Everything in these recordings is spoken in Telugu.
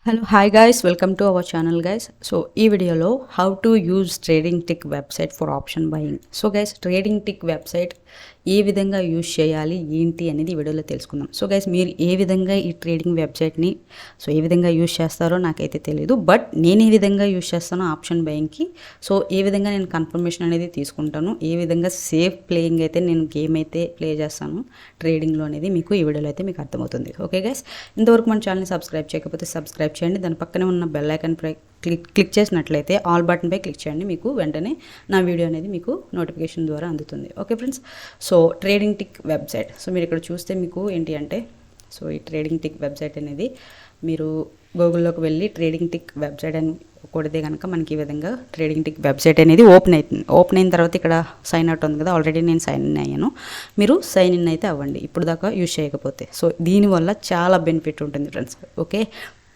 Hello hi guys, welcome to our channel guys. So ఈ వీడియోలో how to use trading tick website for option buying. So guys, trading tick website ఏ విధంగా యూజ్ చేయాలి ఏంటి అనేది ఈ వీడియోలో తెలుసుకుందాం. సో గైస్, మీరు ఏ విధంగా ఈ ట్రేడింగ్ వెబ్సైట్ని ఏ విధంగా యూజ్ చేస్తారో నాకైతే తెలియదు, బట్ నేను ఏ విధంగా యూజ్ చేస్తానో ఆప్షన్ బయింగ్కి, సో ఏ విధంగా నేను కన్ఫర్మేషన్ అనేది తీసుకుంటాను, ఏ విధంగా సేఫ్ ప్లేయింగ్ అయితే నేను గేమ్ అయితే ప్లే చేస్తాను ట్రేడింగ్లో అనేది మీకు ఈ వీడియోలో అయితే మీకు అర్థమవుతుంది. ఓకే గైస్, ఇంతవరకు మన ఛానల్ని సబ్స్క్రైబ్ చేయకపోతే సబ్స్క్రైబ్ చేయండి. దాని పక్కనే ఉన్న బెల్ ఐకాన్ క్లిక్ చేసినట్లయితే ఆల్ బటన్పై క్లిక్ చేయండి. మీకు వెంటనే నా వీడియో అనేది మీకు నోటిఫికేషన్ ద్వారా అందుతుంది. Okay friends, so trading tick website. So మీరు ఇక్కడ చూస్తే మీకు ఏంటి అంటే, సో ఈ ట్రేడింగ్ టిక్ వెబ్సైట్ అనేది మీరు గూగుల్లోకి వెళ్ళి ట్రేడింగ్ టిక్ వెబ్సైట్ అని కొడితే కనుక మనకి ఈ విధంగా ట్రేడింగ్ టిక్ వెబ్సైట్ అనేది ఓపెన్ అవుతుంది. ఓపెన్ అయిన తర్వాత ఇక్కడ సైన్ అవుట్ ఉంది కదా, ఆల్రెడీ నేను సైన్ ఇన్ అయ్యాను. మీరు సైన్ ఇన్ అయితే అవ్వండి ఇప్పుడు దాకా యూజ్ చేయకపోతే. సో దీనివల్ల చాలా బెనిఫిట్ ఉంటుంది ఫ్రెండ్స్. ఓకే,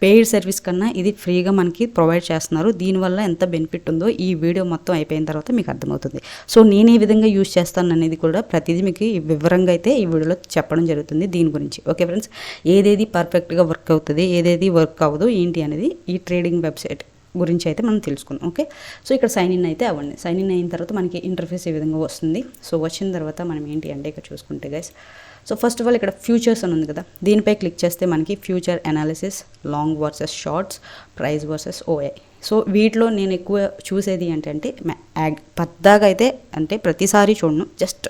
పెయిడ్ సర్వీస్ కన్నా ఇది ఫ్రీగా మనకి ప్రొవైడ్ చేస్తున్నారు. దీనివల్ల ఎంత బెనిఫిట్ ఉందో ఈ వీడియో మొత్తం అయిపోయిన తర్వాత మీకు అర్థమవుతుంది. సో నేను ఏ విధంగా యూజ్ చేస్తాను అనేది కూడా ప్రతిదీ మీకు వివరంగా అయితే ఈ వీడియోలో చెప్పడం జరుగుతుంది దీని గురించి. ఓకే ఫ్రెండ్స్, ఏదేది పర్ఫెక్ట్గా వర్క్ అవుతుంది, ఏదేది వర్క్ అవ్వదు ఏంటి అనేది ఈ ట్రేడింగ్ వెబ్సైట్ గురించి అయితే మనం తెలుసుకుందాం. ఓకే, సో ఇక్కడ సైన్ ఇన్ అయితే అవ్వండి. సైన్ ఇన్ అయిన తర్వాత మనకి ఇంటర్ఫేస్ ఈ విధంగా వస్తుంది. సో వచ్చిన తర్వాత మనం ఏంటి అంటే ఇక్కడ చూసుకుంటే guys, so first of all ఇక్కడ ఫ్యూచర్స్ అని ఉంది కదా, దీనిపై క్లిక్ చేస్తే మనకి future analysis, long versus shorts, price versus OI. So వీటిలో నేను ఎక్కువ చూసేది ఏంటంటే పెద్దగా అయితే అంటే ప్రతిసారి చూడను, జస్ట్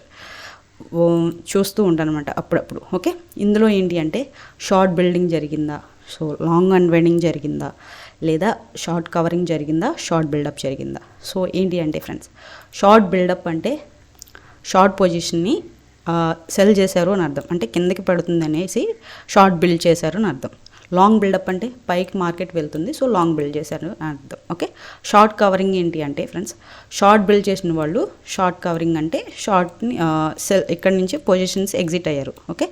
చూస్తూ ఉంటాను అనమాట అప్పుడప్పుడు. ఓకే, ఇందులో ఏంటి అంటే షార్ట్ బిల్డింగ్ జరిగిందా, సో లాంగ్ అన్వైండింగ్ జరిగిందా, లేదా షార్ట్ కవరింగ్ జరిగిందా, షార్ట్ బిల్డప్ జరిగిందా. సో ఏంటి అంటే ఫ్రెండ్స్, షార్ట్ బిల్డప్ అంటే షార్ట్ పొజిషన్ని సెల్ చేశారు అని అర్థం, అంటే కిందకి పడుతుంది అనేసి షార్ట్ బిల్డ్ చేశారు అని అర్థం. లాంగ్ బిల్డప్ అంటే పైకి మార్కెట్ వెళ్తుంది, సో లాంగ్ బిల్డ్ చేశారు అని అర్థం. ఓకే, షార్ట్ కవరింగ్ ఏంటి అంటే ఫ్రెండ్స్, షార్ట్ బిల్డ్ చేసిన వాళ్ళు షార్ట్ కవరింగ్ అంటే షార్ట్ని సెల్ ఇక్కడ నుంచి పొజిషన్స్ ఎగ్జిట్ అయ్యారు. ఓకే,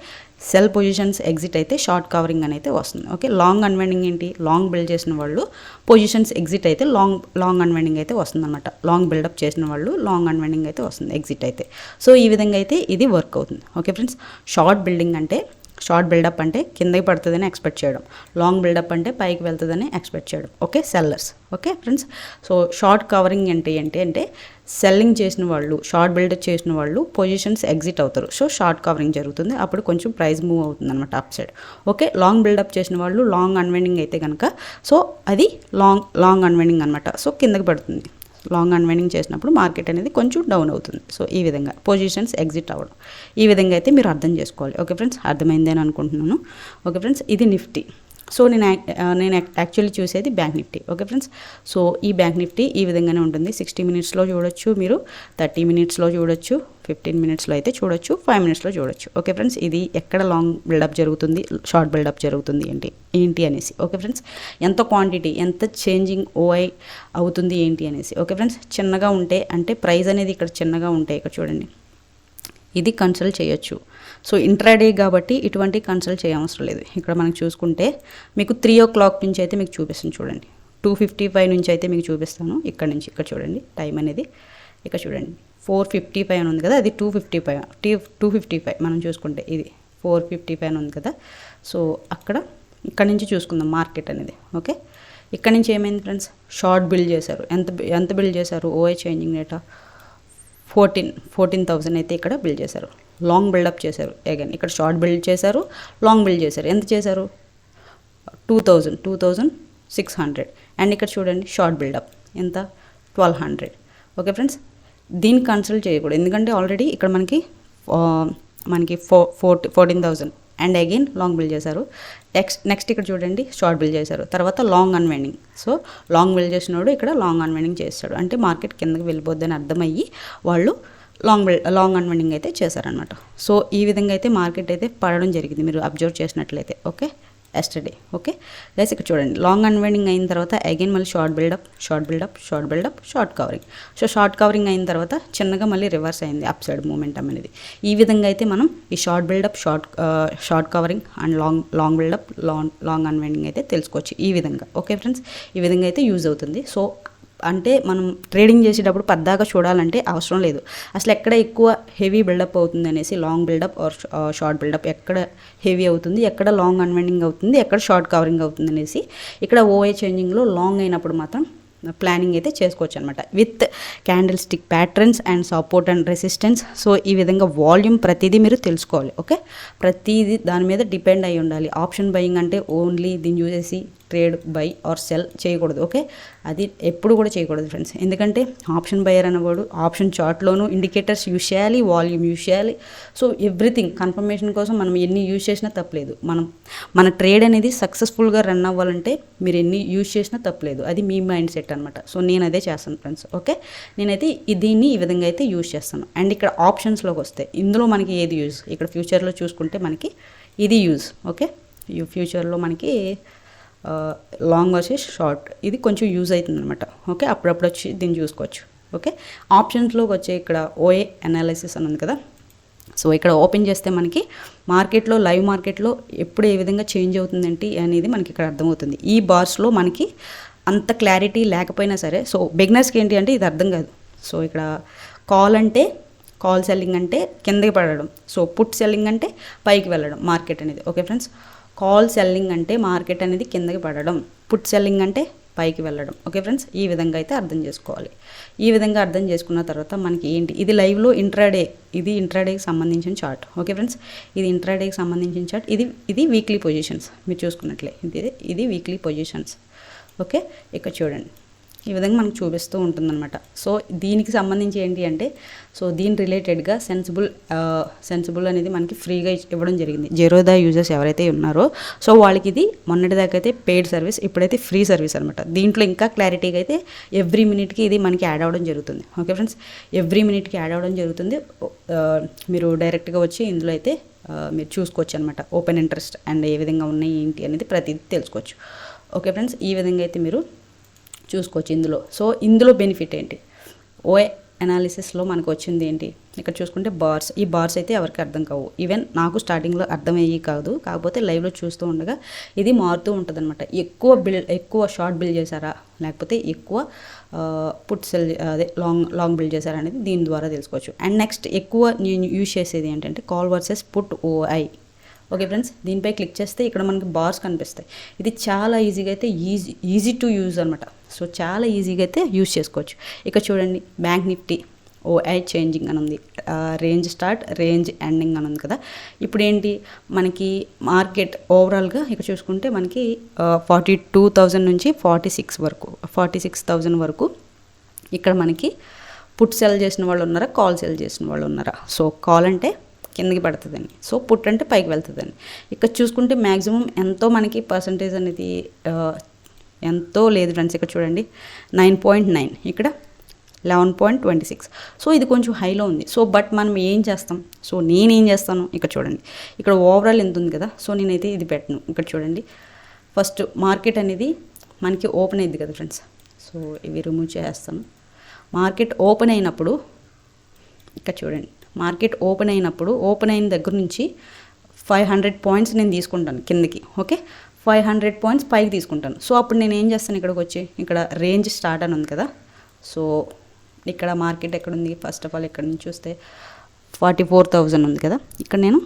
సెల్ పొజిషన్స్ ఎగ్జిట్ అయితే షార్ట్ కవరింగ్ అని అయితే వస్తుంది. ఓకే, లాంగ్ అన్వైండింగ్ ఏంటి, లాంగ్ బిల్డ్ చేసిన వాళ్ళు పొజిషన్స్ ఎగ్జిట్ అయితే లాంగ్ అన్వైండింగ్ అయితే వస్తుంది అనమాట. లాంగ్ బిల్డప్ చేసిన వాళ్ళు లాంగ్ అన్వైండింగ్ అయితే వస్తుంది ఎగ్జిట్ అయితే. సో ఈ విధంగా అయితే ఇది వర్క్ అవుతుంది. ఓకే ఫ్రెండ్స్, షార్ట్ బిల్డింగ్ అంటే షార్ట్ బిల్డప్ అంటే కిందకి పడుతుందని ఎక్స్పెక్ట్ చేయడం, లాంగ్ బిల్డప్ అంటే పైకి వెళ్తుందని ఎక్స్పెక్ట్ చేయడం. Okay, sellers. Okay friends, so short covering అంటే ఏంటి అంటే సెల్లింగ్ చేసిన వాళ్ళు, షార్ట్ బిల్డప్ చేసిన వాళ్ళు పొజిషన్స్ ఎగ్జిట్ అవుతారు, సో షార్ట్ కవరింగ్ జరుగుతుంది, అప్పుడు కొంచెం ప్రైస్ మూవ్ అవుతుంది అనమాట upside. Okay, long buildup చేసిన వాళ్ళు లాంగ్ అన్వైండింగ్ అయితే కనుక సో అది లాంగ్ అన్వైండింగ్ అనమాట, సో కిందకి పడుతుంది. లాంగ్ అన్వైండింగ్ చేసినప్పుడు మార్కెట్ అనేది కొంచెం డౌన్ అవుతుంది. సో ఈ విధంగా పొజిషన్స్ ఎగ్జిట్ అవ్వడం, ఈ విధంగా అయితే మీరు అర్థం చేసుకోవాలి. ఓకే ఫ్రెండ్స్, అర్థమైంది అని అనుకుంటున్నాను. ఓకే ఫ్రెండ్స్, ఇది నిఫ్టీ. సో నేను యాక్చువల్లీ చూసేది bank Nifty. Okay friends, so ఈ బ్యాంక్ నిఫ్టీ ఈ విధంగానే ఉంటుంది. 60 మినిట్స్లో చూడొచ్చు, మీరు 30 మినిట్స్లో చూడొచ్చు, 15 మినిట్స్లో అయితే చూడొచ్చు, 5 మినిట్స్లో చూడొచ్చు. ఓకే ఫ్రెండ్స్, ఇది ఎక్కడ లాంగ్ బిల్డప్ జరుగుతుంది, షార్ట్ బిల్డప్ జరుగుతుంది ఏంటి అనేసి. ఓకే ఫ్రెండ్స్, ఎంత క్వాంటిటీ, ఎంత చేంజింగ్ ఓఐ అవుతుంది ఏంటి అనేసి. ఓకే ఫ్రెండ్స్, చిన్నగా ఉంటే అంటే ప్రైస్ అనేది ఇక్కడ చిన్నగా ఉంటే ఇక్కడ చూడండి, ఇది కన్సల్ట్ చేయొచ్చు. సో ఇంట్రాడే కాబట్టి ఇటువంటి కన్సల్ట్ చేయవసరం లేదు. ఇక్కడ మనకు చూసుకుంటే మీకు 3 o'clock నుంచి అయితే మీకు చూపిస్తాను చూడండి, 2:55 నుంచి అయితే మీకు చూపిస్తాను. ఇక్కడ నుంచి ఇక్కడ చూడండి టైం అనేది, ఇక్కడ చూడండి 4:55 అని ఉంది కదా, అది 2:55 మనం చూసుకుంటే ఇది 4:55 అని ఉంది కదా. సో ఇక్కడ నుంచి చూసుకుందాం మార్కెట్ అనేది. ఓకే, ఇక్కడ నుంచి ఏమైంది ఫ్రెండ్స్, షార్ట్ బిల్డ్ చేశారు. ఎంత బిల్డ్ చేశారు, ఓఐ చేంజింగ్ రేటా 14,000 అయితే ఇక్కడ బిల్డ్ చేశారు. లాంగ్ బిల్డప్ చేశారు, అగైన్ ఇక్కడ షార్ట్ బిల్డ్ చేశారు, లాంగ్ బిల్డ్ చేశారు. ఎంత చేశారు, 2,600. అండ్ ఇక్కడ చూడండి షార్ట్ బిల్డప్ ఎంత, 1,200. ఓకే ఫ్రెండ్స్, దీన్ని కన్సల్ట్ చేయకూడదు, ఎందుకంటే ఆల్రెడీ ఇక్కడ మనకి 14,000 అండ్ అగైన్ లాంగ్ బిల్డ్ చేశారు. నెక్స్ట్ ఇక్కడ చూడండి షార్ట్ బిల్డ్ చేశారు, తర్వాత long unwinding. So long build చేసినోడు ఇక్కడ లాంగ్ అన్వైండింగ్ చేస్తాడు, అంటే మార్కెట్ కిందకి వెళ్ళిపోద్దని అర్థమయ్యి వాళ్ళు లాంగ్ అన్వైండింగ్ అయితే చేశారనమాట. సో ఈ విధంగా అయితే మార్కెట్ అయితే పడడం జరిగింది, మీరు అబ్జర్వ్ చేసినట్లయితే. Okay, yesterday. ఓకే గైస్, ఇక్కడ చూడండి లాంగ్ అన్వైండింగ్ అయిన తర్వాత అగైన్ మళ్ళీ short buildup, short covering. So short covering అయిన తర్వాత చిన్నగా మళ్ళీ రివర్స్ అయింది అప్ సైడ్ మూమెంటం అనేది. ఈ విధంగా అయితే మనం ఈ short buildup, short covering and long buildup, long unwinding అయితే తెలుసుకోవచ్చు ఈ విధంగా. ఓకే ఫ్రెండ్స్, ఈ విధంగా అయితే యూజ్ అవుతుంది. సో అంటే మనం ట్రేడింగ్ చేసేటప్పుడు పద్దాకా చూడాలంటే అవసరం లేదు. అసలు ఎక్కడ ఎక్కువ హెవీ బిల్డప్ అవుతుంది అనేసి, long buildup or short buildup ఎక్కడ హెవీ అవుతుంది, ఎక్కడ లాంగ్ అన్వెండింగ్ అవుతుంది, ఎక్కడ షార్ట్ కవరింగ్ అవుతుంది అనేసి ఇక్కడ ఓఏ చేంజింగ్లో లాంగ్ అయినప్పుడు మాత్రం ప్లానింగ్ అయితే చేసుకోవచ్చు అనమాట. With candle stick patterns and support and resistance. So ఈ విధంగా వాల్యూమ్ ప్రతిదీ మీరు తెలుసుకోవాలి. ఓకే, ప్రతిదీ దాని మీద డిపెండ్ అయి ఉండాలి. ఆప్షన్ బయింగ్ అంటే ఓన్లీ దీన్ని యూజ్ చేసి ట్రేడ్ బై ఆర్ సెల్ చేయకూడదు. ఓకే, అది ఎప్పుడు కూడా చేయకూడదు ఫ్రెండ్స్. ఎందుకంటే ఆప్షన్ బయర్ అనేవాడు ఆప్షన్ చార్ట్లోనూ ఇండికేటర్స్ యూజ్ చేయాలి, వాల్యూమ్ యూజ్ చేయాలి. సో ఎవ్రీథింగ్ కన్ఫర్మేషన్ కోసం మనం ఎన్ని యూజ్ చేసినా తప్పలేదు. మన ట్రేడ్ అనేది సక్సెస్ఫుల్గా రన్ అవ్వాలంటే మీరు ఎన్ని యూజ్ చేసినా తప్పలేదు. అది మీ మైండ్ సెట్ అనమాట. సో నేను అదే చేస్తాను ఫ్రెండ్స్. ఓకే, నేనైతే దీన్ని ఈ విధంగా అయితే యూజ్ చేస్తాను. అండ్ ఇక్కడ ఆప్షన్స్లోకి వస్తే ఇందులో మనకి ఏది యూజ్, ఇక్కడ ఫ్యూచర్లో చూసుకుంటే మనకి ఇది యూజ్. ఓకే, ఈ ఫ్యూచర్లో మనకి లాంగ్ వర్సెస్ షార్ట్ ఇది కొంచెం యూజ్ అవుతుంది అనమాట. ఓకే, అప్పుడప్పుడు వచ్చి దీన్ని చూసుకోవచ్చు. ఓకే, ఆప్షన్స్లోకి వచ్చే ఇక్కడ ఓఏ అనాలిసిస్ అని ఉంది కదా. సో ఇక్కడ ఓపెన్ చేస్తే మనకి మార్కెట్లో, లైవ్ మార్కెట్లో ఎప్పుడు ఏ విధంగా చేంజ్ అవుతుందంటే అనేది మనకి ఇక్కడ అర్థమవుతుంది. ఈ బార్స్లో మనకి అంత క్లారిటీ లేకపోయినా సరే, సో బిగినర్స్కి ఏంటి అంటే ఇది అర్థం కాదు. సో ఇక్కడ కాల్ అంటే కాల్ సెల్లింగ్ అంటే కిందకి పడడం, సో పుట్ సెల్లింగ్ అంటే పైకి వెళ్ళడం మార్కెట్ అనేది. ఓకే ఫ్రెండ్స్, కాల్ సెల్లింగ్ అంటే మార్కెట్ అనేది కిందకి పడడం, పుట్ సెల్లింగ్ అంటే పైకి వెళ్ళడం. ఓకే ఫ్రెండ్స్, ఈ విధంగా అయితే అర్థం చేసుకోవాలి. ఈ విధంగా అర్థం చేసుకున్న తర్వాత మనకి ఏంటి, ఇది లైవ్లో ఇంట్రాడే, ఇది ఇంట్రాడేకి సంబంధించిన చార్ట్. ఓకే ఫ్రెండ్స్, ఇది ఇంట్రాడేకి సంబంధించిన చార్ట్. ఇది వీక్లీ పొజిషన్స్ మీరు చూసుకున్నట్లే ఇది వీక్లీ పొజిషన్స్. ఓకే, ఇక్కడ చూడండి ఈ విధంగా మనకు చూపిస్తూ ఉంటుందన్నమాట. సో దీనికి సంబంధించి ఏంటి అంటే, సో దీని రిలేటెడ్గా సెన్సిబుల్ అనేది మనకి ఫ్రీగా ఇవ్వడం జరిగింది. జెరోదా యూజర్స్ ఎవరైతే ఉన్నారో సో వాళ్ళకి ఇది మొన్నటిదాకా అయితే పెయిడ్ సర్వీస్, ఇప్పుడైతే ఫ్రీ సర్వీస్ అనమాట. దీంట్లో ఇంకా క్లారిటీగా అయితే ఎవ్రీ మినిట్కి ఇది మనకి యాడ్ అవ్వడం జరుగుతుంది. ఓకే ఫ్రెండ్స్, ఎవ్రీ మినిట్కి యాడ్ అవ్వడం జరుగుతుంది. మీరు డైరెక్ట్గా వచ్చి ఇందులో అయితే మీరు చూసుకోవచ్చు అనమాట. ఓపెన్ ఇంట్రెస్ట్ అండ్ ఏ విధంగా ఉన్నాయి ఏంటి అనేది ప్రతిదీ తెలుసుకోవచ్చు. ఓకే ఫ్రెండ్స్, ఈ విధంగా అయితే మీరు చూసుకోవచ్చు ఇందులో. సో ఇందులో బెనిఫిట్ ఏంటి, ఓఏ అనాలిసిస్లో మనకు వచ్చింది ఏంటి, ఇక్కడ చూసుకుంటే బార్స్. ఈ బార్స్ అయితే ఎవరికి అర్థం కావు. ఈవెన్ నాకు స్టార్టింగ్లో అర్థమయ్యి కాదు, కాకపోతే లైవ్లో చూస్తూ ఉండగా ఇది మారుతూ ఉంటుంది అనమాట. ఎక్కువ షార్ట్ బిల్డ్ చేశారా, లేకపోతే ఎక్కువ పుట్ సెల్ అదే లాంగ్ బిల్డ్ చేశారా అనేది దీని ద్వారా తెలుసుకోవచ్చు. అండ్ నెక్స్ట్ ఎక్కువ నేను యూజ్ చేసేది ఏంటంటే call versus put ఓఐ. Okay friends, దీనిపై క్లిక్ చేస్తే ఇక్కడ మనకి బార్స్ కనిపిస్తాయి. ఇది చాలా ఈజీగా అయితే ఈజీ టు యూజ్ అనమాట. సో చాలా ఈజీగా అయితే యూజ్ చేసుకోవచ్చు. ఇక్కడ చూడండి బ్యాంక్ నిఫ్టీ ఓఐ చేంజింగ్ అని ఉంది, రేంజ్ స్టార్ట్, రేంజ్ ఎండింగ్ అని ఉంది కదా. ఇప్పుడు ఏంటి మనకి మార్కెట్ ఓవరాల్గా ఇక్కడ చూసుకుంటే మనకి 42,000 నుంచి 46,000 వరకు ఇక్కడ మనకి పుట్ సెల్ చేసిన వాళ్ళు ఉన్నారా, కాల్ సెల్ చేసిన వాళ్ళు ఉన్నారా. సో కాల్ అంటే కిందకి పడుతుందని, సో పుట్ అంటే పైకి వెళ్తుందని. ఇక్కడ చూసుకుంటే మ్యాక్సిమం ఎంతో మనకి పర్సంటేజ్ అనేది ఎంతో లేదు ఫ్రెండ్స్. ఇక్కడ చూడండి 9.9, ఇక్కడ 11.26. సో ఇది కొంచెం హైలో ఉంది. సో బట్ మనం ఏం చేస్తాం, సో నేనేం చేస్తాను ఇక్కడ చూడండి, ఇక్కడ ఓవరాల్ ఎంత ఉంది కదా. సో నేనైతే ఇది పెట్టను. ఇక్కడ చూడండి ఫస్ట్ మార్కెట్ అనేది మనకి ఓపెన్ అయింది కదా ఫ్రెండ్స్. సో ఇవి రిమూవ్ చేస్తాను. మార్కెట్ ఓపెన్ అయినప్పుడు ఇక్కడ చూడండి, మార్కెట్ ఓపెన్ అయిన దగ్గర నుంచి 500 పాయింట్స్ నేను తీసుకుంటాను కిందకి. ఓకే, 500 పాయింట్స్ పైకి తీసుకుంటాను. సో అప్పుడు నేను ఏం చేస్తాను, ఇక్కడికి వచ్చి ఇక్కడ రేంజ్ స్టార్ట్ అని ఉంది కదా. సో ఇక్కడ మార్కెట్ ఎక్కడ ఉంది, ఫస్ట్ ఆఫ్ ఆల్ ఇక్కడ నుంచి చూస్తే 44,000 ఉంది కదా. ఇక్కడ నేను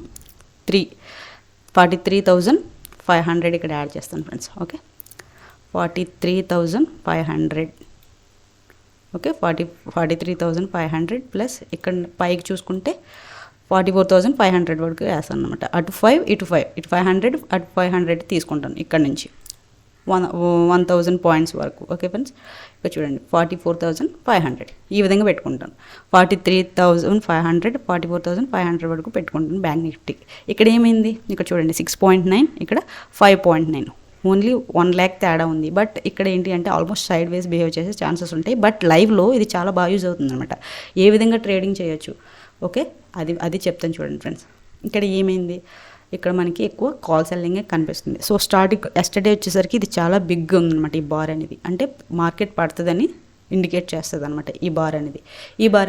43,500 ఇక్కడ యాడ్ చేస్తాను ఫ్రెండ్స్. ఓకే, 43,500. ఓకే, 43,500 ప్లస్ ఇక్కడ పైకి చూసుకుంటే 44,500 వరకు వేస్తాను అనమాట. అటు 5 ఇటు 500 అటు 500 తీసుకుంటాను ఇక్కడ నుంచి 1,000 పాయింట్స్ వరకు. ఓకే ఫ్రెండ్స్, ఇక్కడ చూడండి 44,500 ఈ విధంగా పెట్టుకుంటాను. 43,500 44,500 వరకు పెట్టుకుంటాను బ్యాంక్ నిఫ్టీ. ఇక్కడ ఏమైంది, ఇక్కడ చూడండి 6.9, ఇక్కడ 5.9, ఓన్లీ 1 lakh తేడా ఉంది. బట్ ఇక్కడ ఏంటి అంటే ఆల్మోస్ట్ సైడ్ వేస్ బిహేవ్ చేసే ఛాన్సెస్ ఉంటాయి. బట్ లైవ్లో ఇది చాలా బాగా యూజ్ అవుతుంది అనమాట. ఏ విధంగా ట్రేడింగ్ చేయొచ్చు, ఓకే అది చెప్తాను చూడండి ఫ్రెండ్స్. ఇక్కడ ఏమైంది, ఇక్కడ మనకి ఎక్కువ కాల్ సెల్లింగే కనిపిస్తుంది. సో స్టార్టింగ్ ఎస్టర్డే వచ్చేసరికి ఇది చాలా బిగ్గా ఉందన్నమాట. ఈ బార్ అనేది అంటే మార్కెట్ పడుతుందని ఇండికేట్ చేస్తుంది అనమాట. ఈ బార్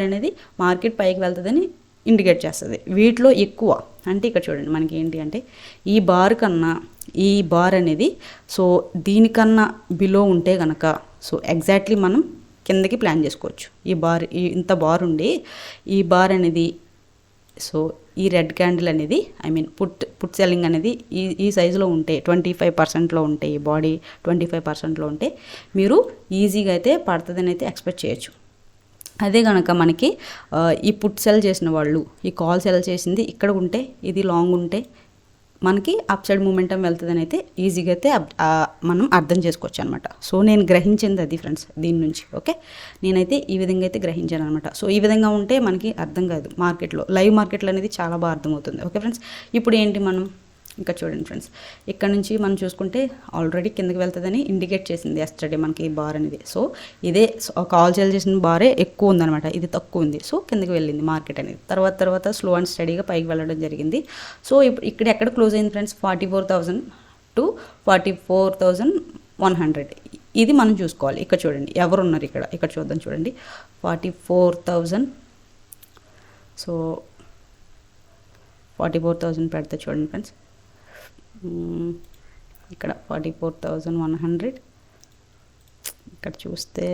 అనేది మార్కెట్ పైకి వెళ్తుందని ఇండికేట్ చేస్తుంది. వీటిలో ఎక్కువ అంటే ఇక్కడ చూడండి మనకి ఏంటి అంటే ఈ బార్ అనేది సో దీనికన్నా బిలో ఉంటే కనుక సో ఎగ్జాక్ట్లీ మనం కిందకి ప్లాన్ చేసుకోవచ్చు. ఇంత బార్ ఉండి ఈ బార్ అనేది, సో ఈ రెడ్ క్యాండిల్ అనేది పుట్ సెల్లింగ్ అనేది ఈ సైజులో ఉంటే 25%లో ఉంటే, ఈ బాడీ 25%లో ఉంటే మీరు ఈజీగా అయితే పడుతుందని అయితే ఎక్స్పెక్ట్ చేయొచ్చు. అదే కనుక మనకి ఈ పుట్ సెల్ చేసిన వాళ్ళు, ఈ కాల్ సెల్ చేసింది ఇక్కడ ఉంటే, ఇది లాంగ్ ఉంటే మనకి అప్ సైడ్ మూమెంటం వెళ్తుందని అయితే ఈజీగా అయితే మనం అర్థం చేసుకోవచ్చు అనమాట. సో నేను గ్రహించింది అది ఫ్రెండ్స్ దీని నుంచి. ఓకే, నేనైతే ఈ విధంగా అయితే గ్రహించాను అనమాట. సో ఈ విధంగా ఉంటే మనకి అర్థం కాదు మార్కెట్లో, లైవ్ మార్కెట్లో అనేది చాలా బాగా అర్థమవుతుంది. ఓకే ఫ్రెండ్స్, ఇప్పుడు ఏంటి మనం ఇంకా చూడండి ఫ్రెండ్స్, ఇక్కడ నుంచి మనం చూసుకుంటే ఆల్రెడీ కిందకి వెళ్తుందని ఇండికేట్ చేసింది ఎస్టర్డే మనకి ఈ బార్ అనేది. సో ఇదే కాల్ సేల్ చేసిన బారే ఎక్కువ ఉందన్నమాట, ఇది తక్కువ ఉంది. సో కిందకి వెళ్ళింది మార్కెట్ అనేది. తర్వాత స్లో అండ్ స్టడీగా పైకి వెళ్ళడం జరిగింది. సో ఇక్కడ ఎక్కడ క్లోజ్ అయింది ఫ్రెండ్స్, 44,000 to 44,100. ఇది మనం చూసుకోవాలి. ఇక్కడ చూడండి ఎవరున్నారు, ఇక్కడ చూద్దాం. చూడండి 44,000. సో 44,000 పెడితే చూడండి ఫ్రెండ్స్, ఇక్కడ 44,100. ఇక్కడ చూస్తే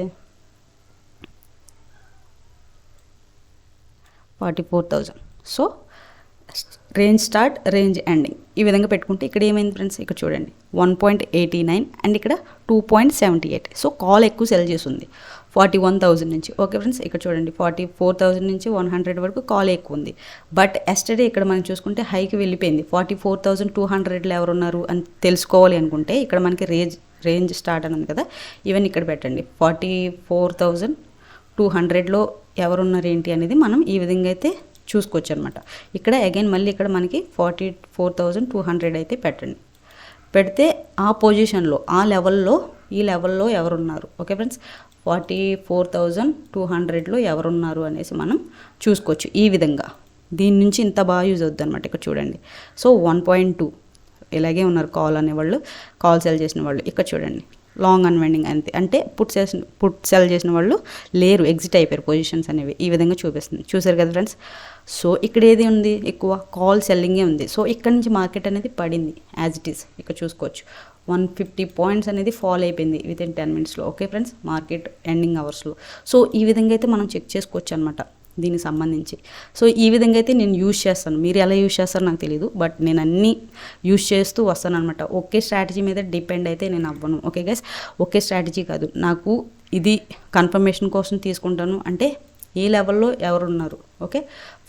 44,000. So range start, range ending ఈ విధంగా పెట్టుకుంటే ఇక్కడ ఏమైంది ఫ్రెండ్స్, ఇక్కడ చూడండి 1.89 అండ్ ఇక్కడ 2.78. సో కాల్ ఎక్కువ సెల్ చేస్తుంది 41,000 నుంచి. ఓకే ఫ్రెండ్స్, ఇక్కడ చూడండి 44,000 నుంచి 100 వరకు కాల్ ఎక్కువ ఉంది. బట్ ఎస్టర్డే ఇక్కడ మనం చూసుకుంటే హైకి వెళ్ళిపోయింది. 44,200లో ఎవరున్నారు అని తెలుసుకోవాలి అనుకుంటే ఇక్కడ మనకి రేంజ్ స్టార్ట్ అని ఉంది కదా, ఈవెన్ ఇక్కడ పెట్టండి 44,200లో ఎవరున్నారు ఏంటి అనేది మనం ఈ విధంగా అయితే చూసుకోవచ్చు అనమాట. ఇక్కడ అగైన్ మళ్ళీ ఇక్కడ మనకి 44,200 అయితే పెడితే ఆ పొజిషన్లో, ఆ లెవెల్లో, ఈ లెవెల్లో ఎవరున్నారు. ఓకే ఫ్రెండ్స్, 44,200లో ఎవరున్నారు అనేసి మనం చూసుకోవచ్చు ఈ విధంగా. దీని నుంచి ఇంత బాగా యూజ్ అవుద్ది అనమాట. ఇక్కడ చూడండి, సో 1.2 ఇలాగే ఉన్నారు కాల్ అనేవాళ్ళు, కాల్ సెల్ చేసిన వాళ్ళు. ఇక్కడ చూడండి లాంగ్ అన్వైండింగ్ అంతే, అంటే పుట్ సెల్ చేసిన వాళ్ళు లేరు, ఎగ్జిట్ అయిపోయారు పొజిషన్స్ అనేవి. ఈ విధంగా చూపిస్తుంది, చూసారు కదా ఫ్రెండ్స్. సో ఇక్కడ ఏది ఉంది, ఎక్కువ కాల్ సెల్లింగే ఉంది. సో ఇక్కడ నుంచి మార్కెట్ అనేది పడింది యాజ్ ఇట్ ఈస్. ఇక్కడ చూసుకోవచ్చు 150 పాయింట్స్ అనేది ఫాల్ అయిపోయింది వితిన్ 10 మినిట్స్లో. ఓకే ఫ్రెండ్స్, మార్కెట్ ఎండింగ్ అవర్స్లో. సో ఈ విధంగా అయితే మనం చెక్ చేసుకోవచ్చు అనమాట దీనికి సంబంధించి. సో ఈ విధంగా అయితే నేను యూజ్ చేస్తాను. మీరు ఎలా యూజ్ చేస్తారో నాకు తెలియదు, బట్ నేను అన్నీ యూజ్ చేస్తూ వస్తాను అనమాట. ఒకే స్ట్రాటజీ మీద డిపెండ్ అయితే నేను అవ్వను. ఓకే గైస్, ఒకే స్ట్రాటజీ కాదు, నాకు ఇది కన్ఫర్మేషన్ కోసం తీసుకుంటాను. అంటే ఏ లెవెల్లో ఎవరున్నారు, ఓకే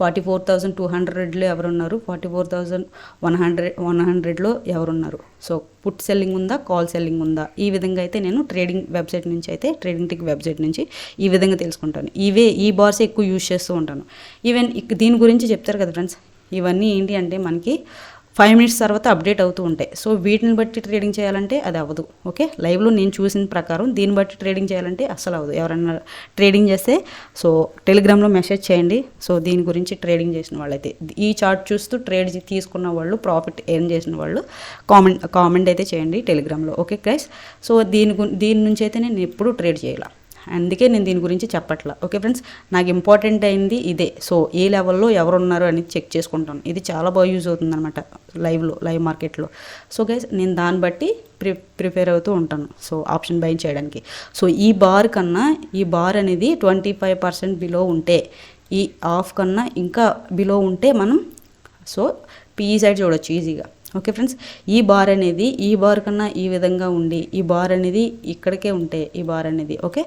44,200లో ఎవరున్నారు, 44,100లో ఎవరున్నారు. సో పుట్ సెల్లింగ్ ఉందా, కాల్ సెల్లింగ్ ఉందా, ఈ విధంగా అయితే నేను ట్రేడింగ్ వెబ్సైట్ నుంచి అయితే, ట్రేడింగ్ టిక్ వెబ్సైట్ నుంచి ఈ విధంగా తెలుసుకుంటాను. ఈ బార్స్ ఎక్కువ యూజ్ చేస్తూ ఉంటాను. ఈవెన్ దీని గురించి చెప్తారు కదా ఫ్రెండ్స్, ఇవన్నీ ఏంటి అంటే మనకి 5 మినిట్స్ తర్వాత అప్డేట్ అవుతూ ఉంటాయి. సో వీటిని బట్టి ట్రేడింగ్ చేయాలంటే అది అవ్వదు. ఓకే, లైవ్లో నేను చూసిన ప్రకారం దీన్ని బట్టి ట్రేడింగ్ చేయాలంటే అస్సలు అవ్వదు. ఎవరన్నా ట్రేడింగ్ చేస్తే సో టెలిగ్రామ్లో మెసేజ్ చేయండి. సో దీని గురించి ట్రేడింగ్ చేసిన వాళ్ళైతే, ఈ చార్ట్ చూస్తూ ట్రేడ్ తీసుకున్న వాళ్ళు, ప్రాఫిట్ ఎర్న్ చేసిన వాళ్ళు కామెంట్ అయితే చేయండి టెలిగ్రామ్లో. ఓకే గైస్, సో దీని నుంచి అయితే నేను ఎప్పుడూ ట్రేడ్ చేయాలి, అందుకే నేను దీని గురించి చెప్పట్లా. ఓకే ఫ్రెండ్స్, నాకు ఇంపార్టెంట్ అయింది ఇదే. సో ఏ లెవెల్లో ఎవరున్నారు అని చెక్ చేసుకుంటాను. ఇది చాలా బాగా యూజ్ అవుతుంది అనమాట లైవ్ మార్కెట్లో. సో గైస్, నేను దాన్ని బట్టి ప్రిపేర్ అవుతూ ఉంటాను సో ఆప్షన్ బై చేయడానికి. సో ఈ బార్ కన్నా, ఈ బార్ అనేది 25% బిలో ఉంటే, ఈ ఆఫ్ కన్నా ఇంకా బిలో ఉంటే మనం సో పిఈ సైడ్ చూడొచ్చు ఈజీగా. ఓకే ఫ్రెండ్స్, ఈ బార్ అనేది ఈ బార్ కన్నా ఈ విధంగా ఉండి, ఈ బార్ అనేది ఇక్కడికే ఉంటే, ఈ బార్ అనేది ఓకే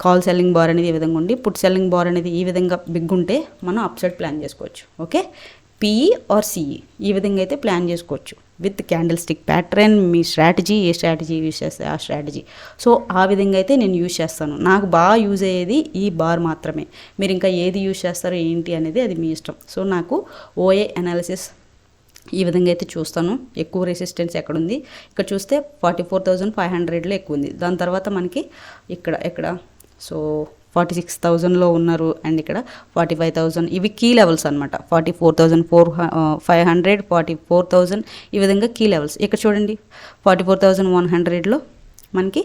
కాల్ సెల్లింగ్ బార్ అనేది ఈ విధంగా ఉండి, పుట్ సెల్లింగ్ బార్ అనేది ఈ విధంగా బిగ్ ఉంటే మనం అప్ సైడ్ ప్లాన్ చేసుకోవచ్చు. ఓకే, పిఈ ఆర్ సిఈ ఈ విధంగా అయితే ప్లాన్ చేసుకోవచ్చు with candle stick pattern. Me strategy, A strategy use చేస్తే ఆ స్ట్రాటజీ. సో ఆ విధంగా అయితే నేను యూజ్ చేస్తాను. నాకు బాగా యూజ్ అయ్యేది ఈ బార్ మాత్రమే. మీరు ఇంకా ఏది యూజ్ చేస్తారో ఏంటి అనేది అది మీ ఇష్టం. సో నాకు ఓఏ అనాలిసిస్ ఈ విధంగా అయితే చూస్తాను. ఎక్కువ రెసిస్టెన్స్ ఎక్కడుంది, ఇక్కడ చూస్తే 44,500లో ఎక్కువ ఉంది. దాని తర్వాత మనకి ఇక్కడ సో 46,000లో ఉన్నారు, అండ్ ఇక్కడ 45,000. ఇవి కీ లెవెల్స్ అనమాట. 44,500, 44,000 ఈ విధంగా కీ లెవెల్స్. ఇక్కడ చూడండి 44,100లో మనకి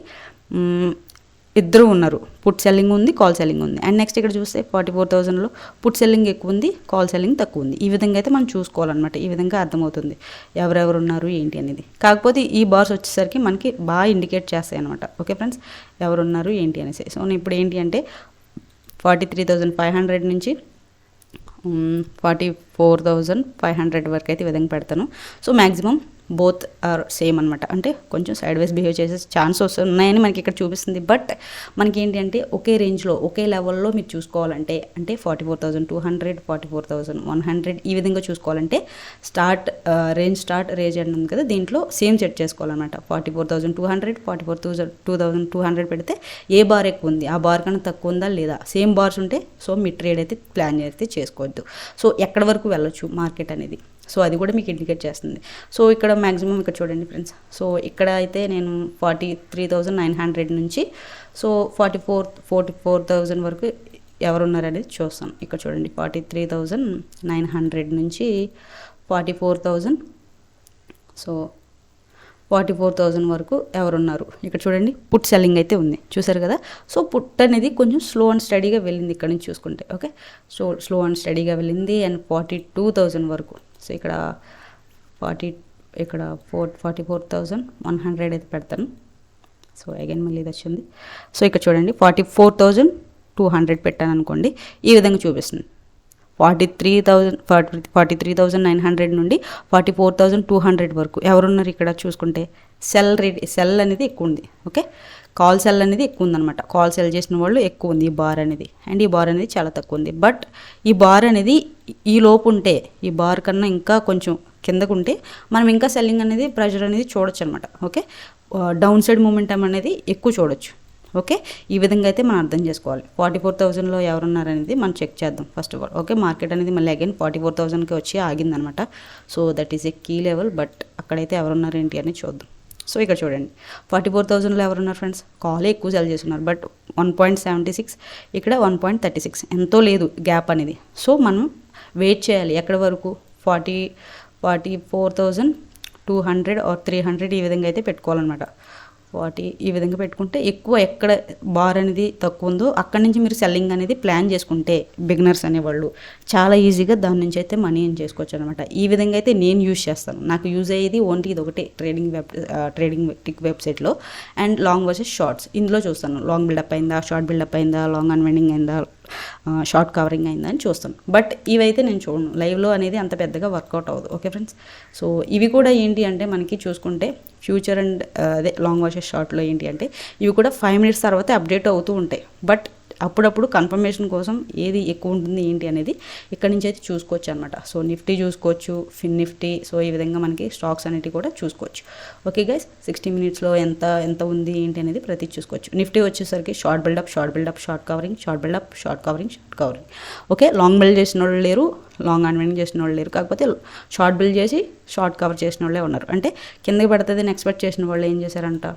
ఇద్దరు ఉన్నారు. పుట్ సెల్లింగ్ ఉంది, కాల్ సెల్లింగ్ ఉంది. అండ్ నెక్స్ట్ ఇక్కడ చూస్తే 44,000లో పుట్ సెల్లింగ్ ఎక్కువ ఉంది, కాల్ సెల్లింగ్ తక్కువ ఉంది. ఈ విధంగా అయితే మనం చూసుకోవాలన్నమాట. ఈ విధంగా అర్థమవుతుంది ఎవరెవరు ఉన్నారు ఏంటి అనేది. కాకపోతే ఈ బార్స్ వచ్చేసరికి మనకి బాగా ఇండికేట్ చేస్తాయి అనమాట. ఓకే ఫ్రెండ్స్, ఎవరున్నారు ఏంటి అనేసి. సో ఇప్పుడు ఏంటి అంటే 43,500 నుంచి 44,500 వరకు అయితే ఈ విధంగా పెడతాను. So maximum both are same అనమాట. అంటే కొంచెం సైడ్ వైజ్ బిహేవ్ చేసే ఛాన్సెస్ ఉన్నాయని మనకి ఇక్కడ చూపిస్తుంది. బట్ మనకి ఏంటి అంటే ఒకే రేంజ్లో ఒకే లెవెల్లో మీరు చూసుకోవాలంటే అంటే 44,200 44,100 ఈ విధంగా చూసుకోవాలంటే స్టార్ట్ రేంజ్ అని ఉంది కదా, దీంట్లో సేమ్ సెట్ చేసుకోవాలన్నమాట. 44,200 44,200 పెడితే ఏ బార్ ఎక్కువ ఉంది, ఆ బార్ కన్నా తక్కువ ఉందా లేదా, సేమ్ బార్స్ ఉంటే సో మీ ట్రేడ్ అయితే ప్లాన్ అయితే చేసుకోవద్దు. సో ఎక్కడి వరకు వెళ్ళొచ్చు మార్కెట్ అనేది, సో అది కూడా మీకు ఇండికేట్ చేస్తుంది. సో ఇక్కడ మ్యాక్సిమం ఇక్కడ చూడండి ఫ్రెండ్స్. సో ఇక్కడ అయితే నేను 43,900 నుంచి సో 44,000 వరకు ఎవరున్నారనేది చూస్తాను. ఇక్కడ చూడండి 43,900 నుంచి 44,000 సో 44,000 వరకు ఎవరున్నారు. ఇక్కడ చూడండి పుట్ సెల్లింగ్ అయితే ఉంది, చూసారు కదా. సో పుట్ అనేది కొంచెం స్లో అండ్ స్టడీగా వెళ్ళింది ఇక్కడ నుంచి చూసుకుంటే. ఓకే, సో స్లో అండ్ స్టడీగా వెళ్ళింది. అండ్ 42,000 వరకు. సో ఇక్కడ 44,100 అయితే పెడతాను. సో అగైన్ మళ్ళీ ఇది వచ్చింది. సో ఇక్కడ చూడండి 44,200 పెట్టాను అనుకోండి, ఈ విధంగా చూపిస్తుంది. 43,900 నుండి 44,200 వరకు ఎవరున్నారు ఇక్కడ చూసుకుంటే సెల్ అనేది ఎక్కువ ఉంది. ఓకే, కాల్ సెల్ అనేది ఎక్కువ ఉందన్నమాట. కాల్ సెల్ చేసిన వాళ్ళు ఎక్కువ ఉంది ఈ బార్ అనేది. అండ్ ఈ బార్ అనేది చాలా తక్కువ ఉంది. బట్ ఈ బార్ అనేది ఈ లోపు ఉంటే, ఈ బార్ కన్నా ఇంకా కొంచెం కిందకు ఉంటే మనం ఇంకా సెల్లింగ్ అనేది ప్రెషర్ అనేది చూడొచ్చు అనమాట. ఓకే, డౌన్ సైడ్ మూమెంటం అనేది ఎక్కువ చూడొచ్చు. ఓకే, ఈ విధంగా అయితే మనం అర్థం చేసుకోవాలి. 44,000లో ఎవరున్నారనేది మనం చెక్ చేద్దాం first of all. Okay, market అనేది మళ్ళీ అగైన్ 44,000కి వచ్చి ఆగిందనమాట. So that is a key level. But అక్కడైతే ఎవరున్నారు ఏంటి అని చూద్దాం. సో ఇక్కడ చూడండి 44,000లో ఎవరున్నారు ఫ్రెండ్స్, కాలే ఎక్కువ సెల్ చేస్తున్నారు. బట్ 1.76, ఇక్కడ 1.36, ఎంతో లేదు గ్యాప్ అనేది. సో మనం వెయిట్ చేయాలి ఎక్కడి వరకు, 44,200 ఆర్ 300 ఈ విధంగా అయితే పెట్టుకోవాలన్నమాట. ఈ విధంగా పెట్టుకుంటే ఎక్కువ ఎక్కడ బార్ అనేది తక్కువ ఉందో అక్కడి నుంచి మీరు సెల్లింగ్ అనేది ప్లాన్ చేసుకుంటే బిగినర్స్ అనేవాళ్ళు చాలా ఈజీగా దాని నుంచి అయితే మనీ ఏం చేసుకోవచ్చు అనమాట. ఈ విధంగా అయితే నేను యూజ్ చేస్తాను. నాకు యూజ్ అయ్యేది ఓన్లీ ఇది ఒకటే ట్రేడింగ్ టిక్ వెబ్సైట్లో. అండ్ లాంగ్ వర్సెస్ షార్ట్స్ ఇందులో చూస్తాను. లాంగ్ బిల్డప్ అయిందా, షార్ట్ బిల్డప్ అయిందా, లాంగ్ అన్వెండింగ్ అయిందా, షార్ట్ కవరింగ్ అయిందా అని చూస్తాను. బట్ ఇవైతే నేను చూడను, లైవ్లో అనేది అంత పెద్దగా వర్కౌట్ అవ్వదు. ఓకే ఫ్రెండ్స్, సో ఇవి కూడా ఏంటి అంటే మనకి చూసుకుంటే ఫ్యూచర్ అండ్ అదే లాంగ్ వర్సెస్ షార్ట్లో ఏంటి అంటే ఇవి కూడా 5 minutes తర్వాత అప్డేట్ అవుతూ ఉంటాయి. బట్ అప్పుడప్పుడు కన్ఫర్మేషన్ కోసం ఏది ఎక్కువ ఉంటుంది ఏంటి అనేది ఇక్కడ నుంచి అయితే చూసుకోవచ్చు అనమాట. సో నిఫ్టీ చూసుకోవచ్చు, ఫిన్ నిఫ్టీ, సో ఈ విధంగా మనకి స్టాక్స్ అనేవి కూడా చూసుకోవచ్చు. ఓకే గైస్, 60 minutesలో ఎంత ఉంది ఏంటి అనేది ప్రతి చూసుకోవచ్చు. నిఫ్టీ వచ్చేసరికి short buildup, short covering, short buildup, short covering. Okay, long build చేసిన వాళ్ళు లేరు, లాంగ్ అన్వెండింగ్ చేసిన వాళ్ళు లేరు. కాకపోతే షార్ట్ బిల్డ్ చేసి షార్ట్ కవర్ చేసిన వాళ్ళే ఉన్నారు. అంటే కిందకి పడుతుంది ఎక్స్పెక్ట్ చేసిన వాళ్ళు ఏం చేశారంట,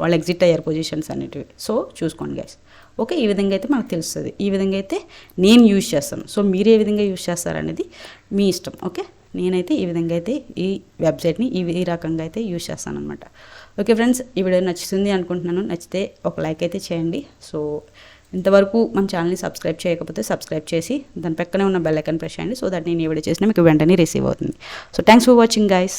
వాళ్ళు ఎగ్జిట్ అయ్యారు పొజిషన్స్ అనేటివి. సో చూసుకోండి గైస్. ఓకే, ఈ విధంగా అయితే మనకు తెలుస్తుంది. ఈ విధంగా అయితే నేను యూజ్ చేస్తాను. సో మీరు ఏ విధంగా యూజ్ చేస్తారనేది మీ ఇష్టం. ఓకే, నేనైతే ఈ విధంగా అయితే ఈ వెబ్సైట్ని ఈ రకంగా అయితే యూజ్ చేస్తాను అనమాట. ఓకే ఫ్రెండ్స్, ఈ వీడియో నచ్చుతుంది అనుకుంటున్నాను. నచ్చితే ఒక లైక్ అయితే చేయండి. సో ఇంతవరకు మన ఛానల్ని సబ్స్క్రైబ్ చేయకపోతే సబ్స్క్రైబ్ చేసి దాని పక్కనే ఉన్న బెల్ ఐకాన్ ప్రెస్ చేయండి. సో దట్ నేను ఏ వీడియో చేసినా మీకు వెంటనే రిసీవ్ అవుతుంది. So thanks for watching guys.